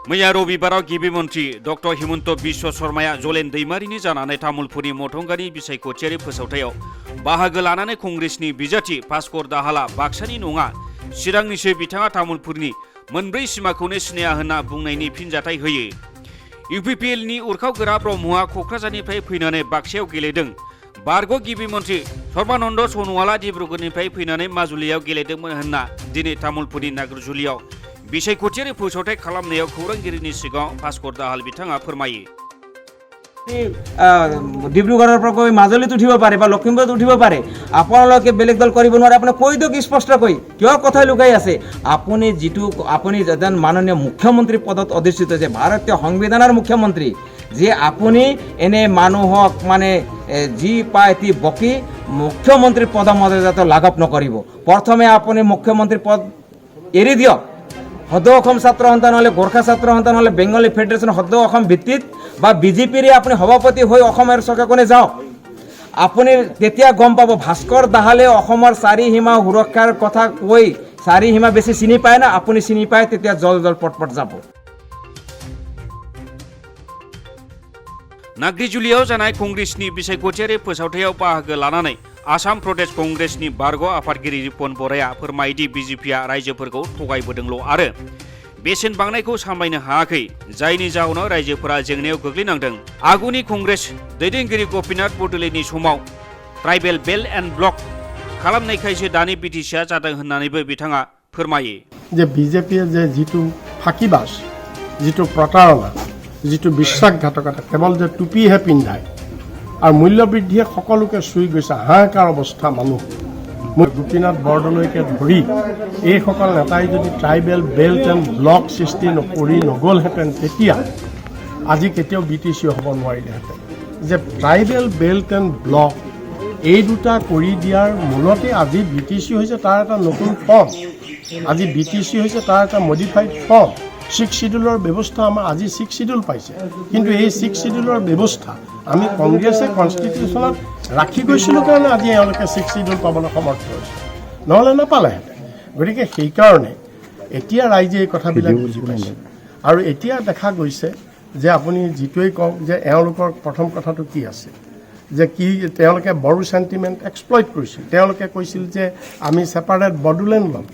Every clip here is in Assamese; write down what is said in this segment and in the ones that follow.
मैया रबिबाराव गिबि मन्त्री डक्टर हिमन्त बिश्व शर्माया जलेन दैमारिनि जानानै तामुलपुरनि मथंगानि बिसायख'थियारि फोसावथायाव बाहागो लानानै कंग्रेसनि बिजाथि भास्कर दाहाला बाक्सानि नङा चिरांनिसो बिथाङा तामुलपुरनि मोनब्रै सिमाखौनो सिनाया होनना बुंनायनि फिनजाथाय होयो। इउपिपिएलनि उरखावगोरा ब्रह्मआ क'क्राझारनिफ्राय फैनानै बाक्सायाव गेलेदों। बारग' गिबि मन्त्री सर्बानन्द सन'वाला डिब्रुगड़निफ्राय फैनानै माजुलियाव गेलेदोंमोन होनना दिनै तामुलपुरनि नाग्रिजुलियाव बिसायख'थियारि फोसावथाय खालामनायाव खौरांगिरिनि सिगाङाव भास्कर दाहाल बिथाङा फोरमायो। ডিব্ৰুগড়ৰ পৰা গৈ মাজুলীত উঠিব পাৰে বা লখিমপুৰত উঠিব পাৰে, আপোনালোকে বেলেগ দল কৰিব নোৱাৰে। আপুনি কৈ দিয়ক স্পষ্টকৈ, কিয় কথা লুকাই আছে? আপুনি এজন মাননীয় মুখ্যমন্ত্ৰী পদত অধিষ্ঠিত যে ভাৰতীয় সংবিধানৰ মুখ্যমন্ত্ৰী, যে আপুনি এনে মানুহক মানে যি পায় তি বকি মুখ্যমন্ত্ৰী পদমৰ্যাদা লাঘৱ নকৰিব। প্ৰথমে আপুনি মুখ্যমন্ত্ৰী পদ এৰি দিয়ক। সদৌ অসম ছাত্ৰ সন্থা নহ'লে গোৰ্খা ছাত্ৰ সন্থা নহ'লে বেংগলী ফেডাৰেশ্যন সদৌ অসম ভিত্তিত বা বিজেপিৰে আপুনি সভাপতি হৈ অসমৰ চকাকোণে যাওক। আপুনি তেতিয়া গম পাব ভাস্কৰ দাহালে অসমৰ চাৰিসীমা সুৰক্ষাৰ কথা কৈ চাৰিসীমা বেছি চিনি পায় না আপুনি চিনি পায়, তেতিয়া জল পটপট যাব। नाग्रिजुलियाव जानाय कंग्रेसनि बिसायख'थियारि फोसावथायाव बाहागो लानानै आसाम प्रदेश कंग्रेसनि बारग' आफादगिरि रिपन बराया फोरमायदि बिजेपिया रायजोफोरखौ थगायबोदोंल' आरो बेसेन बांनायखौ सामलायनो हायाखै, जायनि जाहोनाव रायजोफोरा जेंनायाव गोग्लैनांदों। आगुनि कंग्रेस दैदेनगिरि गपिनाथ बरदলৈनि समाव ट्राइबेल बेल्ट एन्ड ब्लक खालामनायखायसो दानि बिटिसिआ जादों होननानैबो बिथाङा फोरमायो। जे बिजेपिए जे जितु फाकीबाज, जितु प्रतारणा, जितु বিশ্বাসঘাতকতা, কেৱল যে টুপিহে পিন্ধায় আৰু মূল্যবৃদ্ধিয়ে সকলোকে চুই গৈছে, হাহাকাৰ অৱস্থা মানুহ। গোপীনাথ বৰদলৈকে ধৰি এইসকল নেতাই যদি ট্ৰাইবেল বেল্ট এণ্ড ব্লক সৃষ্টি কৰি নগ'লহেঁতেন, তেতিয়া আজি কেতিয়াও BTC হ'ব নোৱাৰিলেহেঁতেন। যে ট্ৰাইবেল বেল্ট এণ্ড ব্লক এই দুটা কৰি দিয়াৰ মূলতে আজি BTC হৈছে তাৰ এটা নতুন ফৰ্ম। আজি BTC হৈছে তাৰ এটা মডিফাইড ফৰ্ম। 6 শিডিউলৰ ব্যৱস্থা আমাৰ আজি 6 শিডিউল পাইছে, কিন্তু এই 6 শিডিউলৰ ব্যৱস্থা আমি কংগ্ৰেছে কনষ্টিটিউশ্যনত ৰাখি গৈছিলোঁ কাৰণে আজি এওঁলোকে 6 শিডিউল পাবলৈ সমৰ্থ হৈছে, নহ'লে নাপালেহেঁতেন। গতিকে সেইকাৰণে এতিয়া ৰাইজে এই কথাবিলাক বুজি পাইছে। আৰু এতিয়া দেখা গৈছে যে আপুনি যিটোৱেই কওক যে এওঁলোকৰ প্ৰথম কথাটো কি আছে, যে কি তেওঁলোকে বড়ো চেণ্টিমেণ্ট এক্সপ্লইট কৰিছিল। তেওঁলোকে কৈছিল যে আমি ছেপাৰেট বডোলেণ্ড ল'ম,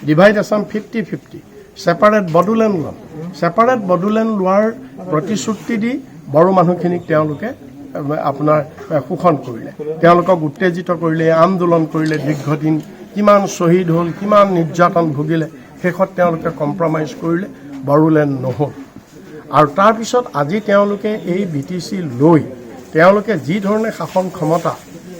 ডিভাইড আছাম 50-50, ছেপাৰেট বডোলেণ্ড ল'ম। ছেপাৰেট বডোলেণ্ড লোৱাৰ প্ৰতিশ্ৰুতি দি বড়ো মানুহখিনিক তেওঁলোকে আপোনাৰ শোষণ কৰিলে, তেওঁলোকক উত্তেজিত কৰিলে, আন্দোলন কৰিলে, দীৰ্ঘদিন কিমান শ্বহীদ হ'ল, কিমান নিৰ্যাতন ভুগিলে, শেষত তেওঁলোকে কম্প্ৰমাইজ কৰিলে, বড়োলেণ্ড নহ'ল। আৰু তাৰপিছত আজি তেওঁলোকে এই BTC লৈ তেওঁলোকে যি ধৰণে শাসন ক্ষমতা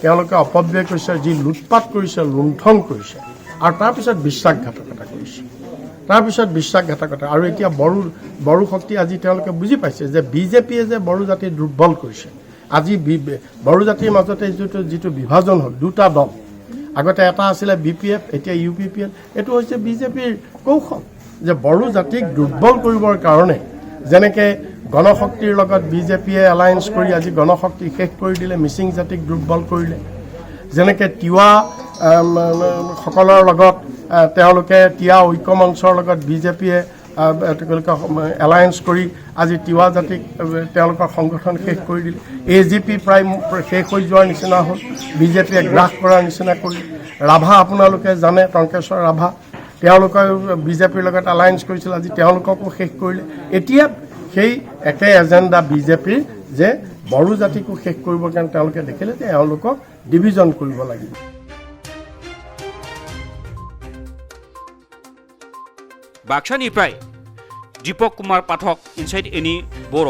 তেওঁলোকে অপব্যয় কৰিছে, যি লুটপাট কৰিছে, লুণ্ঠন কৰিছে, আৰু তাৰপিছত বিশ্বাসঘাতকতা কৰিছে। আৰু এতিয়া বড়ো শক্তি আজি তেওঁলোকে বুজি পাইছে যে বিজেপিয়ে যে বড়ো জাতি দুৰ্বল কৰিছে। আজি বড়ো জাতিৰ মাজতে যিটো বিভাজন হ'ল, দুটা দল, আগতে এটা আছিলে BPF, এতিয়া UPPL, এইটো হৈছে বিজেপিৰ কৌশল যে বড়ো জাতিক দুৰ্বল কৰিবৰ কাৰণে। যেনেকৈ গণশক্তিৰ লগত বিজেপিয়ে এলায়েন্স কৰি আজি গণশক্তি শেষ কৰি দিলে, মিচিং জাতিক দুৰ্বল কৰিলে। যেনেকৈ তিৱা সকলৰ লগত তেওঁলোকে তিৱা ঐক্য মঞ্চৰ লগত বিজেপিয়ে এলায়েন্স কৰি আজি তিৱা জাতিক তেওঁলোকৰ সংগঠন শেষ কৰি দিলে। AGP প্ৰায় শেষ হৈ যোৱাৰ নিচিনা হ'ল, বিজেপিয়ে গ্ৰাস কৰাৰ নিচিনা কৰিলে। ৰাভা আপোনালোকে জানে, টংকেশ্বৰ ৰাভা, তেওঁলোকে বিজেপিৰ লগত এলায়েন্স কৰিছিল, আজি তেওঁলোককো শেষ কৰিলে। এতিয়া সেই একে এজেণ্ডা বিজেপিৰ যে বড়ো জাতিকো শেষ কৰিবৰ কাৰণে তেওঁলোকে দেখিলে যে এওঁলোকক ডিভিজন কৰিব লাগিব। बाक्सानिफ्राय दीपक कुमार पाठक, इनसाइड एनी बर'।